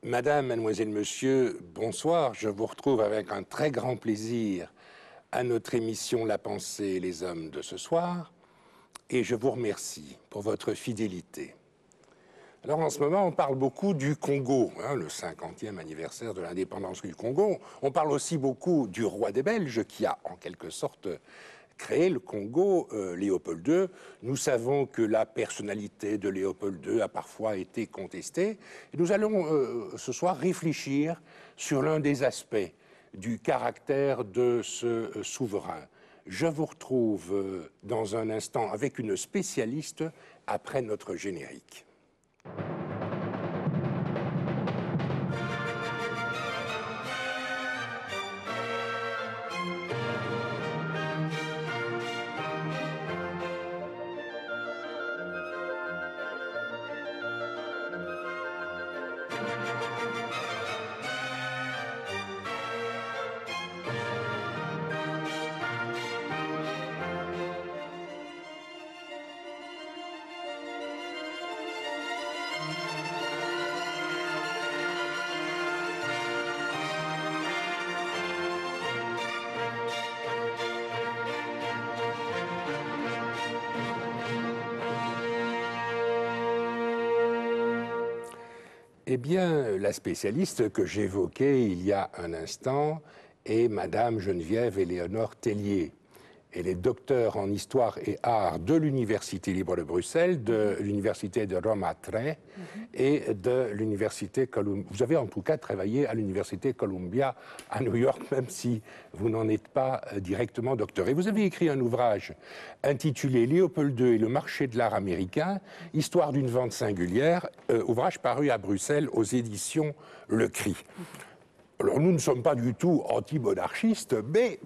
Madame, mademoiselle, monsieur, bonsoir. Je vous retrouve avec un très grand plaisir à notre émission La pensée et les hommes de ce soir. Et je vous remercie pour votre fidélité. Alors en ce moment, on parle beaucoup du Congo, le 50e anniversaire de l'indépendance du Congo. On parle aussi beaucoup du roi des Belges qui a en quelque sorte créé le Congo, Léopold II. Nous savons que la personnalité de Léopold II a parfois été contestée. Et nous allons ce soir réfléchir sur l'un des aspects du caractère de ce souverain. Je vous retrouve dans un instant avec une spécialiste après notre générique. Eh bien, la spécialiste que j'évoquais il y a un instant est Madame Geneviève Éléonore Tellier. Elle est docteure en histoire et art de l'Université libre de Bruxelles, de l'Université de Rome à Trent et de l'Université Columbia. Vous avez en tout cas travaillé à l'Université Columbia à New York, même si vous n'en êtes pas directement docteur. Et vous avez écrit un ouvrage intitulé Léopold II et le marché de l'art américain, histoire d'une vente singulière, ouvrage paru à Bruxelles aux éditions Le Cri. Alors nous ne sommes pas du tout anti-monarchistes, mais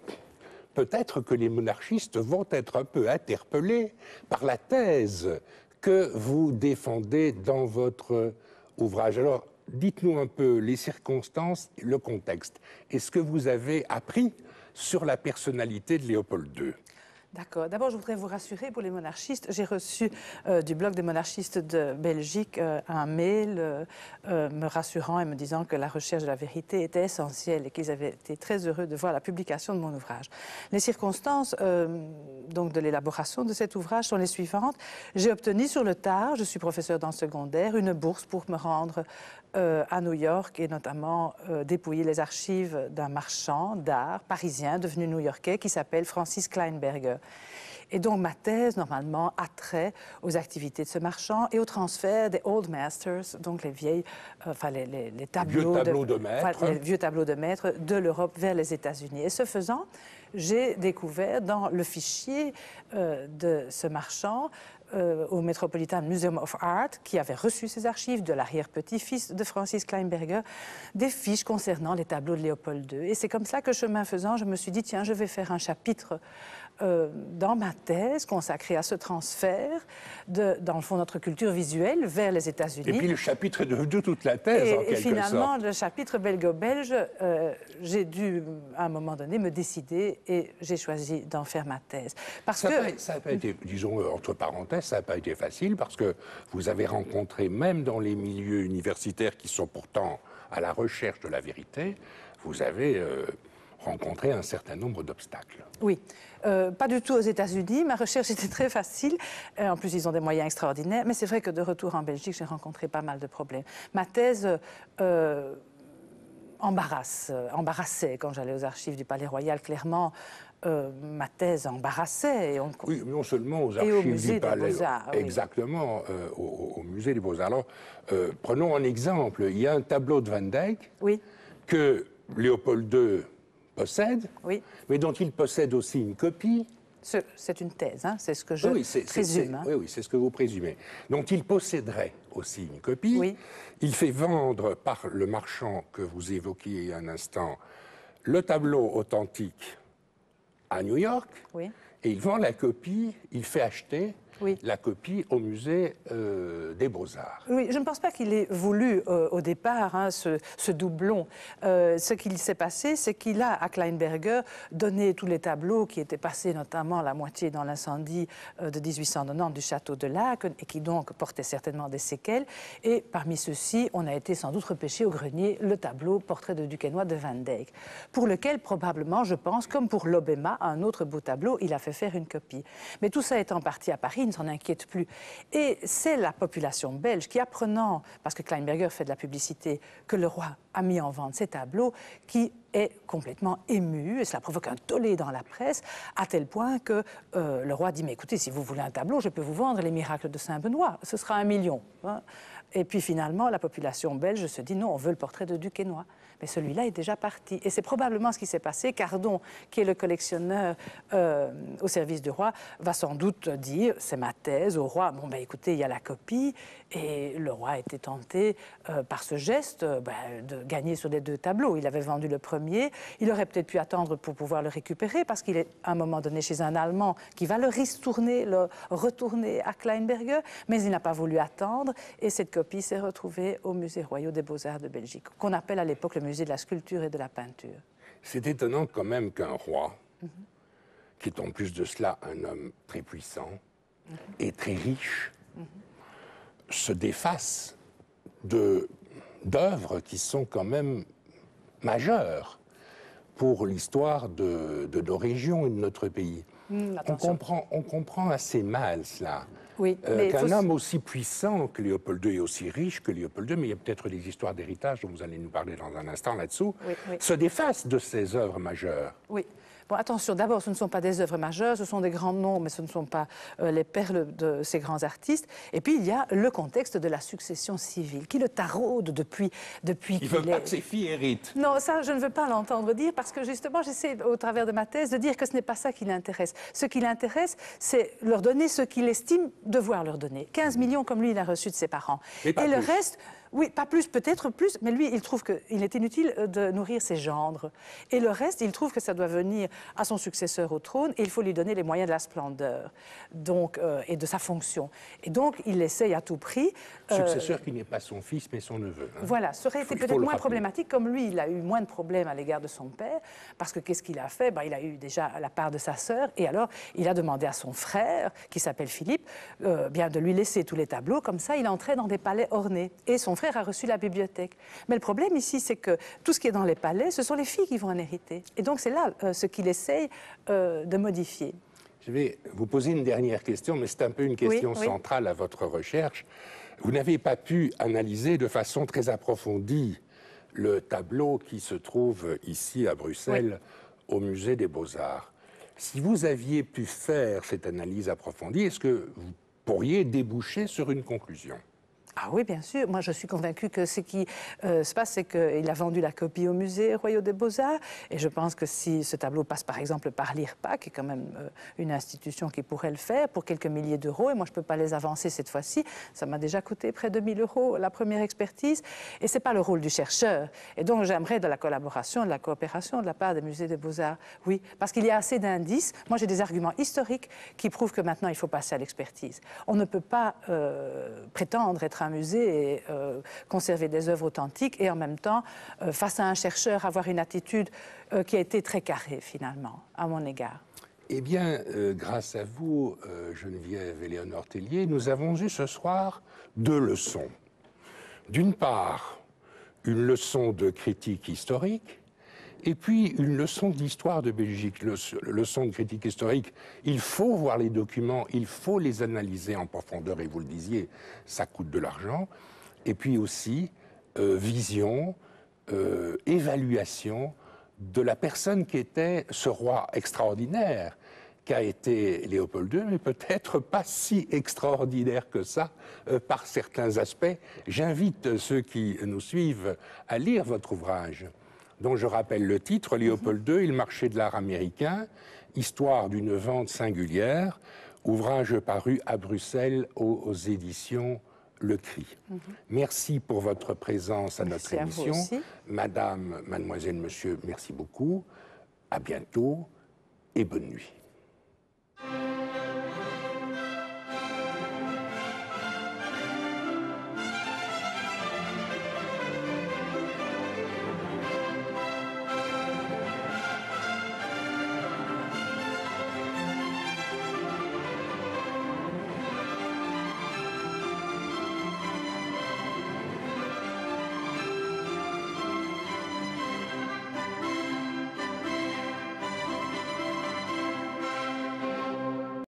peut-être que les monarchistes vont être un peu interpellés par la thèse que vous défendez dans votre ouvrage. Alors, dites-nous un peu les circonstances, le contexte. Est-ce que vous avez appris sur la personnalité de Léopold II ? D'accord. D'abord, je voudrais vous rassurer pour les monarchistes. J'ai reçu du Bloc des monarchistes de Belgique un mail me rassurant et me disant que la recherche de la vérité était essentielle et qu'ils avaient été très heureux de voir la publication de mon ouvrage. Les circonstances donc de l'élaboration de cet ouvrage sont les suivantes. J'ai obtenu sur le tard, je suis professeur dans le secondaire, une bourse pour me rendre à New York et notamment dépouiller les archives d'un marchand d'art parisien devenu new-yorkais qui s'appelle Francis Kleinberger. Et donc ma thèse, normalement, a trait aux activités de ce marchand et au transfert des Old Masters, donc les vieilles, les tableaux, les vieux tableaux de maître de l'Europe vers les États-Unis. Et ce faisant, j'ai découvert dans le fichier de ce marchand au Metropolitan Museum of Art, qui avait reçu ces archives de l'arrière-petit-fils de Francis Kleinberger, des fiches concernant les tableaux de Léopold II. Et c'est comme ça que, chemin faisant, je me suis dit, tiens, je vais faire un chapitre dans ma thèse consacrée à ce transfert de, dans le fond, notre culture visuelle vers les États-Unis. Et puis le chapitre de toute la thèse, en quelque sorte. Et finalement, le chapitre belgo-belge, j'ai dû, à un moment donné, me décider et j'ai choisi d'en faire ma thèse. Parce que ça n'a pas été, disons, entre parenthèses, ça n'a pas été facile parce que vous avez rencontré, même dans les milieux universitaires qui sont pourtant à la recherche de la vérité, vous avez rencontré un certain nombre d'obstacles. Oui, pas du tout aux États-Unis. Ma recherche était très facile. En plus, ils ont des moyens extraordinaires. Mais c'est vrai que de retour en Belgique, j'ai rencontré pas mal de problèmes. Ma thèse embarrassait quand j'allais aux archives du Palais Royal, clairement. Ma thèse embarrassait. Oui, non seulement aux archives du Palais, exactement, au musée des Beaux-Arts. Alors, prenons un exemple. Il y a un tableau de Van Dyck que Léopold II possède, mais dont il possède aussi une copie. C'est une thèse, hein, c'est ce que je présume. Oui, c'est ce que vous présumez. Dont il posséderait aussi une copie. Il fait vendre par le marchand que vous évoquiez il y a un instant le tableau authentique à New York, et il vend la copie, il fait acheter Oui. la copie au musée des Beaux-Arts. Oui, je ne pense pas qu'il ait voulu au départ hein, ce doublon. Ce qu'il s'est passé, c'est qu'il a, à Kleinberger, donné tous les tableaux qui étaient passés, notamment la moitié dans l'incendie de 1890 du château de Laeken, et qui donc portaient certainement des séquelles. Et parmi ceux-ci, on a été sans doute repêché au grenier le tableau Portrait de Duquesnoy de Van Dyck, pour lequel probablement, je pense, comme pour l'Obéma, un autre beau tableau, il a fait faire une copie. Mais tout ça étant parti à Paris, il ne s'en inquiète plus. Et c'est la population belge qui, apprenant, parce que Kleinberger fait de la publicité, que le roi a mis en vente ces tableaux, qui est complètement ému, et cela provoque un tollé dans la presse, à tel point que le roi dit « Mais écoutez, si vous voulez un tableau, je peux vous vendre les miracles de Saint-Benoît, ce sera 1 million. Hein » Et puis finalement, la population belge se dit « Non, on veut le portrait de Duquesnoy. » Mais celui-là est déjà parti. Et c'est probablement ce qui s'est passé. Cardon, qui est le collectionneur au service du roi, va sans doute dire, c'est ma thèse, au roi, bon ben écoutez, il y a la copie. Et le roi était tenté par ce geste de gagner sur les 2 tableaux. Il avait vendu le premier. Il aurait peut-être pu attendre pour pouvoir le récupérer, parce qu'il est à un moment donné chez un Allemand qui va le retourner à Kleinberger. Mais il n'a pas voulu attendre. Et cette copie s'est retrouvée au Musée royal des Beaux-Arts de Belgique, qu'on appelle à l'époque le musée de la sculpture et de la peinture. C'est étonnant quand même qu'un roi, qui est en plus de cela un homme très puissant et très riche, se défasse d'œuvres qui sont quand même majeures pour l'histoire de nos régions et de notre pays. On comprend assez mal cela. Oui, qu'un homme aussi puissant que Léopold II et aussi riche que Léopold II, mais il y a peut-être des histoires d'héritage dont vous allez nous parler dans un instant là-dessous, se défasse de ces œuvres majeures. Oui. Bon, attention, d'abord, ce ne sont pas des œuvres majeures, ce sont des grands noms, mais ce ne sont pas les perles de ces grands artistes. Et puis, il y a le contexte de la succession civile, qui le taraude depuis qu'il Il ne veut pas que ses filles héritent. Non, ça, je ne veux pas l'entendre dire, parce que justement, j'essaie, au travers de ma thèse, de dire que ce n'est pas ça qui l'intéresse. Ce qui l'intéresse, c'est leur donner ce qu'il estime devoir leur donner. 15 millions, comme lui, il a reçu de ses parents. Et le reste... Oui, pas plus, peut-être plus, mais lui, il trouve qu'il est inutile de nourrir ses gendres. Et le reste, il trouve que ça doit venir à son successeur au trône, et il faut lui donner les moyens de la splendeur et de sa fonction. Et donc, il essaye à tout prix... Successeur qui n'est pas son fils, mais son neveu. Hein. Voilà, ça aurait été peut-être moins problématique, comme lui, il a eu moins de problèmes à l'égard de son père, parce que qu'est-ce qu'il a fait? Il a eu déjà la part de sa sœur, et alors, il a demandé à son frère, qui s'appelle Philippe, de lui laisser tous les tableaux, comme ça, il entrait dans des palais ornés. Et son frère a reçu la bibliothèque. Mais le problème ici, c'est que tout ce qui est dans les palais, ce sont les filles qui vont en hériter. Et donc c'est là ce qu'il essaye de modifier. Je vais vous poser une dernière question, mais c'est un peu une question centrale à votre recherche. Vous n'avez pas pu analyser de façon très approfondie le tableau qui se trouve ici à Bruxelles, au Musée des Beaux-Arts. Si vous aviez pu faire cette analyse approfondie, est-ce que vous pourriez déboucher sur une conclusion? Ah oui, bien sûr. Moi, je suis convaincue que ce qui se passe, c'est qu'il a vendu la copie au Musée royal des Beaux-Arts. Et je pense que si ce tableau passe, par exemple, par l'IRPA, qui est quand même une institution qui pourrait le faire, pour quelques milliers d'euros, et moi, je ne peux pas les avancer cette fois-ci, ça m'a déjà coûté près de 1 000 euros la première expertise. Et ce n'est pas le rôle du chercheur. Et donc, j'aimerais de la collaboration, de la coopération de la part des Musées des Beaux-Arts. Oui, parce qu'il y a assez d'indices. Moi, j'ai des arguments historiques qui prouvent que maintenant, il faut passer à l'expertise. On ne peut pas prétendre être un musée et conserver des œuvres authentiques et en même temps, face à un chercheur, avoir une attitude qui a été très carrée finalement, à mon égard. Eh bien, grâce à vous, Geneviève Éléonore Tellier, nous avons eu ce soir 2 leçons. D'une part, une leçon de critique historique, et puis une leçon d'histoire de Belgique. Leçon de critique historique, il faut voir les documents, il faut les analyser en profondeur, et vous le disiez, ça coûte de l'argent. Et puis aussi, vision, évaluation de la personne qui était ce roi extraordinaire qu'a été Léopold II, mais peut-être pas si extraordinaire que ça par certains aspects. J'invite ceux qui nous suivent à lire votre ouvrage, dont je rappelle le titre, Léopold II, il marché de l'art américain, histoire d'une vente singulière, ouvrage paru à Bruxelles aux éditions Le Cri. Merci pour votre présence à notre émission. Madame, mademoiselle, monsieur, merci beaucoup. À bientôt et bonne nuit.